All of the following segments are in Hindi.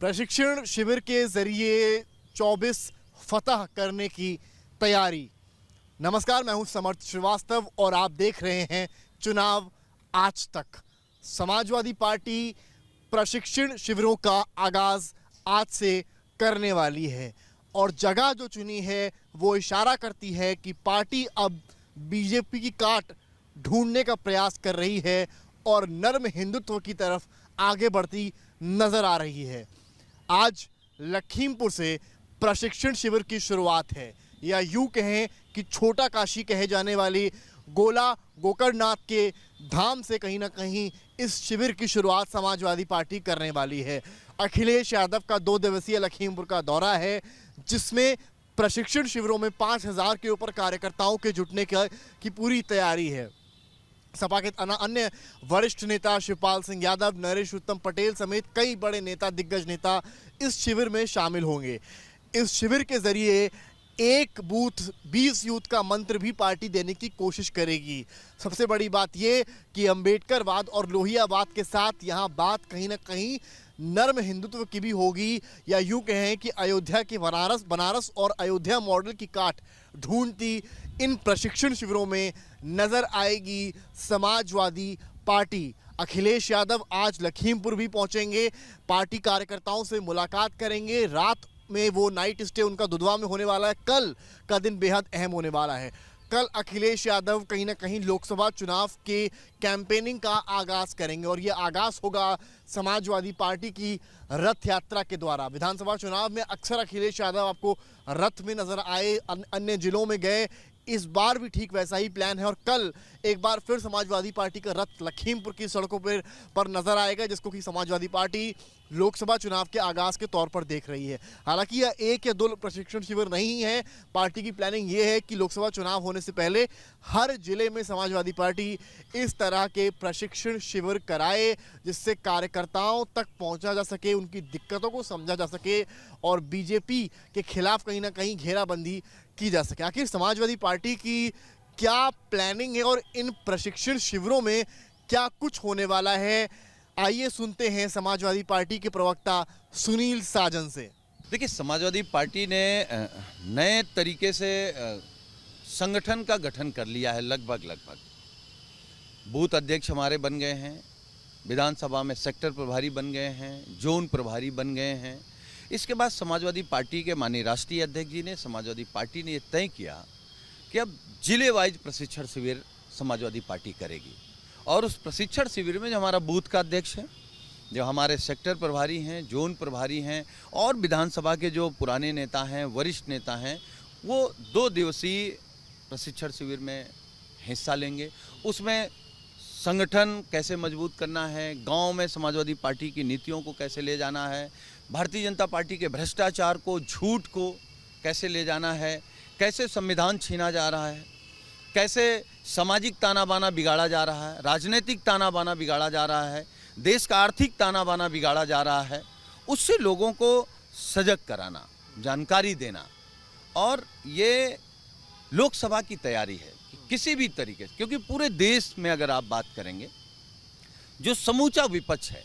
प्रशिक्षण शिविर के जरिए 24 फतह करने की तैयारी। नमस्कार, मैं हूं समर्थ श्रीवास्तव और आप देख रहे हैं चुनाव आज तक। समाजवादी पार्टी प्रशिक्षण शिविरों का आगाज आज से करने वाली है और जगह जो चुनी है वो इशारा करती है कि पार्टी अब बीजेपी की काट ढूंढने का प्रयास कर रही है और नर्म हिंदुत्व की तरफ आगे बढ़ती नजर आ रही है। आज लखीमपुर से प्रशिक्षण शिविर की शुरुआत है, या यूं कहें कि छोटा काशी कहे जाने वाली गोला गोकर्णनाथ के धाम से कहीं ना कहीं इस शिविर की शुरुआत समाजवादी पार्टी करने वाली है। अखिलेश यादव का 2 दिवसीय लखीमपुर का दौरा है, जिसमें प्रशिक्षण शिविरों में 5000 के ऊपर कार्यकर्ताओं के जुटने की पूरी तैयारी है। सपा के अन्य वरिष्ठ नेता शिवपाल सिंह यादव, नरेश उत्तम पटेल समेत कई बड़े नेता, दिग्गज नेता इस शिविर में शामिल होंगे। इस शिविर के जरिए एक बूथ 20 यूथ का मंत्र भी पार्टी देने की कोशिश करेगी। सबसे बड़ी बात यह कि अंबेडकरवाद और लोहियावाद के साथ यहाँ बात कहीं ना कहीं नर्म हिंदुत्व की भी होगी, या यूं कहें कि अयोध्या की बनारस और अयोध्या मॉडल की काट ढूंढती इन प्रशिक्षण शिविरों में नजर आएगी समाजवादी पार्टी। अखिलेश यादव आज लखीमपुर भी पहुंचेंगे, पार्टी कार्यकर्ताओं से मुलाकात करेंगे। रात में वो नाइट स्टे उनका दुधवा में होने वाला है। कल का दिन बेहद अहम होने वाला है। कल अखिलेश यादव कहीं ना कहीं लोकसभा चुनाव के कैंपेनिंग का आगाज करेंगे और ये आगाज होगा समाजवादी पार्टी की रथ यात्रा के द्वारा। विधानसभा चुनाव में अक्सर अखिलेश यादव आपको रथ में नजर आए, अन्य जिलों में गए। इस बार भी ठीक वैसा ही प्लान है और कल एक बार फिर समाजवादी पार्टी का रथ लखीमपुर की सड़कों पर नजर आएगा, जिसको कि समाजवादी पार्टी लोकसभा चुनाव के आगाज के तौर पर देख रही है। हालांकि यह 1 या 2 प्रशिक्षण शिविर नहीं है। पार्टी की प्लानिंग ये है कि लोकसभा चुनाव होने से पहले हर जिले में समाजवादी पार्टी इस तरह के प्रशिक्षण शिविर कराए, जिससे कार्यकर्ताओं तक पहुंचा जा सके, उनकी दिक्कतों को समझा जा सके और बीजेपी के खिलाफ कहीं ना कहीं घेराबंदी की जा सके। आखिर समाजवादी पार्टी की क्या प्लानिंग है और इन प्रशिक्षण शिविरों में क्या कुछ होने वाला है, आइए सुनते हैं समाजवादी पार्टी के प्रवक्ता सुनील साजन से। देखिए, समाजवादी पार्टी ने नए तरीके से संगठन का गठन कर लिया है। लगभग बूथ अध्यक्ष हमारे बन गए हैं, विधानसभा में सेक्टर प्रभारी बन गए हैं, जोन प्रभारी बन गए हैं। इसके बाद समाजवादी पार्टी के माननीय राष्ट्रीय अध्यक्ष जी ने, समाजवादी पार्टी ने ये तय किया कि अब जिले वाइज प्रशिक्षण शिविर समाजवादी पार्टी करेगी और उस प्रशिक्षण शिविर में जो हमारा बूथ का अध्यक्ष है, जो हमारे सेक्टर प्रभारी हैं, जोन प्रभारी हैं और विधानसभा के जो पुराने नेता हैं, वरिष्ठ नेता हैं, वो 2 दिवसीय प्रशिक्षण शिविर में हिस्सा लेंगे। उसमें संगठन कैसे मजबूत करना है, गांव में समाजवादी पार्टी की नीतियों को कैसे ले जाना है, भारतीय जनता पार्टी के भ्रष्टाचार को, झूठ को कैसे ले जाना है, कैसे संविधान छीना जा रहा है, कैसे सामाजिक ताना बाना बिगाड़ा जा रहा है, राजनीतिक ताना बाना बिगाड़ा जा रहा है, देश का आर्थिक ताना बाना बिगाड़ा जा रहा है, उससे लोगों को सजग कराना, जानकारी देना। और ये लोकसभा की तैयारी है कि किसी भी तरीके से, क्योंकि पूरे देश में अगर आप बात करेंगे, जो समूचा विपक्ष है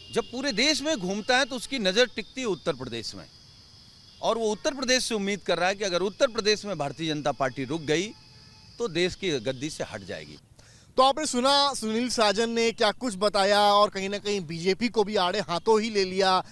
जब पूरे देश में घूमता है तो उसकी नज़र टिकती है उत्तर प्रदेश में, और वो उत्तर प्रदेश से उम्मीद कर रहा है कि अगर उत्तर प्रदेश में भारतीय जनता पार्टी रुक गई तो देश की गद्दी से हट जाएगी। तो आपने सुना सुनील साजन ने क्या कुछ बताया और कहीं ना कहीं बीजेपी को भी आड़े हाथों ही ले लिया।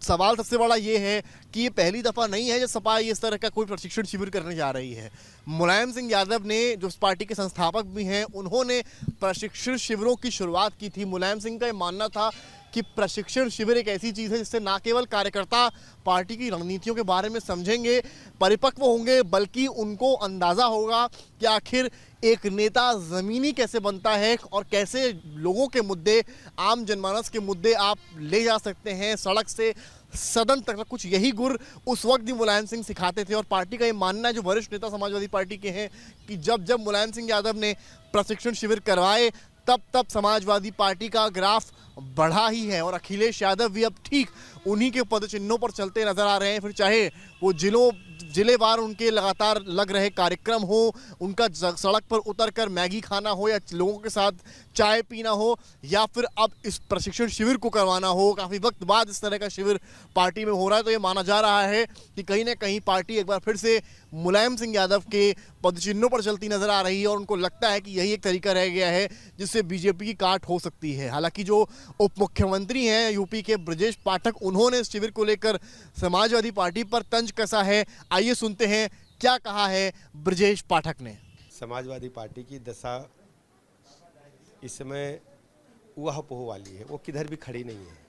सवाल सबसे बड़ा ये है कि ये पहली दफ़ा नहीं है जब सपा इस तरह का कोई प्रशिक्षण शिविर करने जा रही है। मुलायम सिंह यादव ने, जो पार्टी के संस्थापक भी हैं, उन्होंने प्रशिक्षण शिविरों की शुरुआत की थी। मुलायम सिंह का ये मानना था कि प्रशिक्षण शिविर एक ऐसी चीज़ है जिससे ना केवल कार्यकर्ता पार्टी की रणनीतियों के बारे में समझेंगे, परिपक्व होंगे, बल्कि उनको अंदाज़ा होगा कि आखिर एक नेता ज़मीनी कैसे बनता है और कैसे लोगों के मुद्दे, आम जनमानस के मुद्दे आप ले जा सकते हैं सड़क से सदन तक। कुछ यही गुर उस वक्त भी मुलायम सिंह सिखाते थे और पार्टी का ये मानना है, जो वरिष्ठ नेता समाजवादी पार्टी के हैं, कि जब मुलायम सिंह यादव ने प्रशिक्षण शिविर करवाए तब समाजवादी पार्टी का ग्राफ बढ़ा ही है और अखिलेश यादव भी अब ठीक उन्हीं के पद चिन्हों पर चलते नजर आ रहे हैं। फिर चाहे वो जिलेवार उनके लगातार लग रहे कार्यक्रम हो, उनका सड़क पर उतरकर मैगी खाना हो, या लोगों के साथ चाय पीना हो, या फिर अब इस प्रशिक्षण शिविर को करवाना हो। काफ़ी वक्त बाद इस तरह का शिविर पार्टी में हो रहा है, तो ये माना जा रहा है कि कहीं ना कहीं पार्टी एक बार फिर से मुलायम सिंह यादव के पदचिन्हों पर चलती नजर आ रही है, और उनको लगता है कि यही एक तरीका रह गया है जिससे बीजेपी की काट हो सकती है। हालांकि जो उप मुख्यमंत्री हैं यूपी के ब्रजेश पाठक, उन्होंने इस शिविर को लेकर समाजवादी पार्टी पर तंज कसा है। आइए सुनते हैं क्या कहा है ब्रजेश पाठक ने। समाजवादी पार्टी की दशा इस समय ऊहा-पोह वाली है, वो किधर भी खड़ी नहीं है।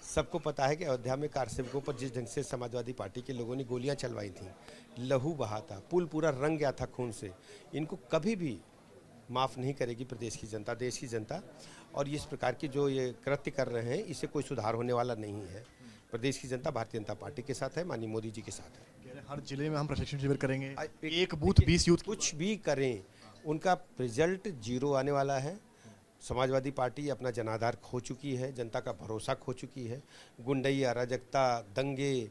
सबको पता है कि अयोध्या में कार सेवकों पर जिस ढंग से समाजवादी पार्टी के लोगों ने गोलियां चलवाई थी, लहू बहा था, पुल पूरा रंग गया था खून से, इनको कभी भी माफ़ नहीं करेगी प्रदेश की जनता, देश की जनता। और इस प्रकार की जो ये कृत्य कर रहे हैं, इससे कोई सुधार होने वाला नहीं है। प्रदेश की जनता भारतीय जनता पार्टी के साथ है, माननीय मोदी जी के साथ है। हर जिले में हम प्रशिक्षण शिविर करेंगे, एक बूथ 20 यूथ, कुछ भी करें, उनका रिजल्ट 0 आने वाला है। समाजवादी पार्टी अपना जनाधार खो चुकी है, जनता का भरोसा खो चुकी है। गुंडई, अराजकता, दंगे,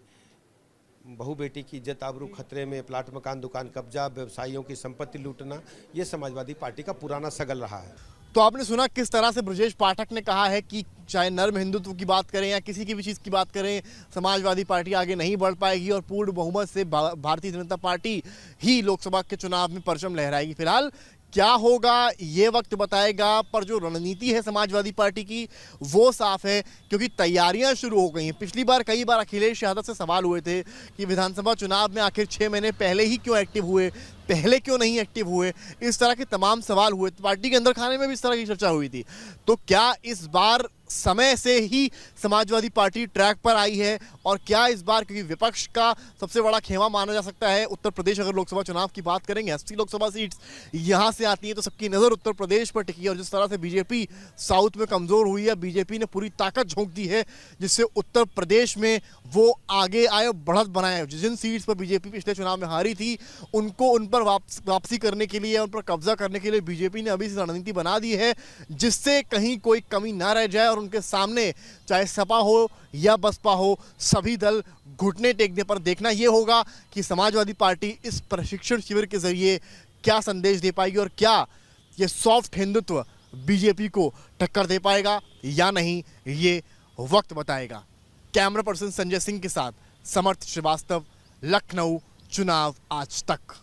बहू बेटी की इज्जत आबरू खतरे में, प्लाट मकान दुकान कब्जा, व्यवसायियों की संपत्ति लूटना, ये समाजवादी पार्टी का पुराना सगल रहा है। तो आपने सुना किस तरह से ब्रजेश पाठक ने कहा है कि चाहे नर्म हिंदुत्व की बात करें या किसी की भी चीज़ की बात करें, समाजवादी पार्टी आगे नहीं बढ़ पाएगी और पूर्ण बहुमत से भारतीय जनता पार्टी ही लोकसभा के चुनाव में परचम लहराएगी। फिलहाल क्या होगा ये वक्त बताएगा, पर जो रणनीति है समाजवादी पार्टी की वो साफ है, क्योंकि तैयारियां शुरू हो गई हैं। पिछली बार कई बार अखिलेश यादव से सवाल हुए थे कि विधानसभा चुनाव में आखिर 6 महीने पहले ही क्यों एक्टिव हुए, पहले क्यों नहीं एक्टिव हुए, इस तरह के तमाम सवाल हुए। पार्टी के अंदर खाने में भी इस तरह की चर्चा हुई थी। तो क्या इस बार समय से ही समाजवादी पार्टी ट्रैक पर आई है, और क्या इस बार, क्योंकि विपक्ष का सबसे बड़ा खेमा माना जा सकता है उत्तर प्रदेश, अगर लोकसभा चुनाव की बात करेंगे 80 लोकसभा सीट्स यहाँ से आती हैं, तो सबकी नज़र उत्तर प्रदेश पर टिकी है। और जिस तरह से बीजेपी साउथ में कमज़ोर हुई है, बीजेपी ने पूरी ताकत झोंक दी है जिससे उत्तर प्रदेश में वो आगे आए, बढ़त बनाए। जिन सीट्स पर बीजेपी पिछले चुनाव में हारी थी, उनको उन पर वापसी करने के लिए, उन पर कब्जा करने के लिए बीजेपी ने अभी से रणनीति बना दी है, जिससे कहीं कोई कमी ना रह जाए और उनके सामने चाहे सपा हो या बसपा हो, सभी दल घुटने टेकने पर। देखना यह होगा कि समाजवादी पार्टी इस प्रशिक्षण शिविर के जरिए क्या संदेश दे पाएगी, और क्या ये सॉफ्ट हिंदुत्व बीजेपी को टक्कर दे पाएगा या नहीं, ये वक्त बताएगा। कैमरा पर्सन संजय सिंह के साथ समर्थ श्रीवास्तव, लखनऊ, चुनाव आज तक।